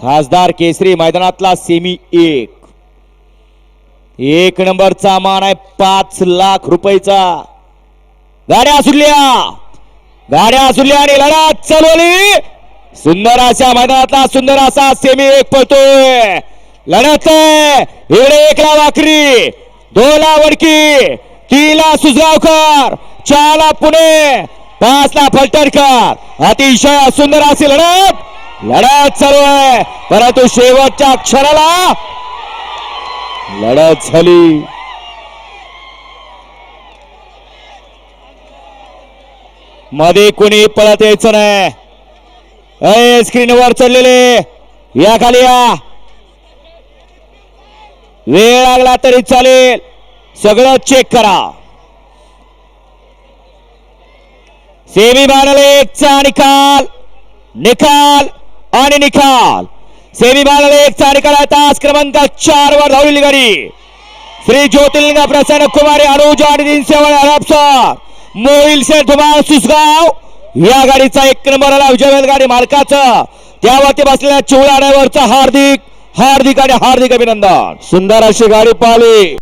खासदार केसरी मैदानातला सेमी एक नंबरचा मान आहे 5 लाख रुपयाचा। गाड्या सुटल्या आणि लढत चालवली। सुंदर अशा मैदानातला सुंदर असा सेमी 1 पळतोय। लढत इकडे 1 ला वाकरी, 2 ला वडकी, 3 ला सुजगावकर, 4 ला पुणे, 5 ला फलटणकर। अतिशय सुंदर अशी लढत चालू आहे, परंतु शेवटच्या क्षणाला लढत झाली। मध्ये कोणी पळत यायचं नाही। स्क्रीनवर चढलेले या खाली या, वेळ लागला तरी चालेल, सगळं चेक करा। सेमी फायनल 1 चा निकाल आणि निकाल। सेमी फायनल 1 चा निकाल आहे। तास क्रमांक 4 वर धावलेली गाडी श्री ज्योतिर्लिंग प्रसन्न कुमारी अनुज आणि 300 हरपसर मोहिल शेठ धुमाळ सुसगाव या गाडीचा 1 नंबर आला। विजय गाडी मालकाचं त्यावरती बसलेल्या चिवळा ड्रायव्हरचं हार्दिक आणि हार्दिक अभिनंदन। सुंदर अशी गाडी पाहिली।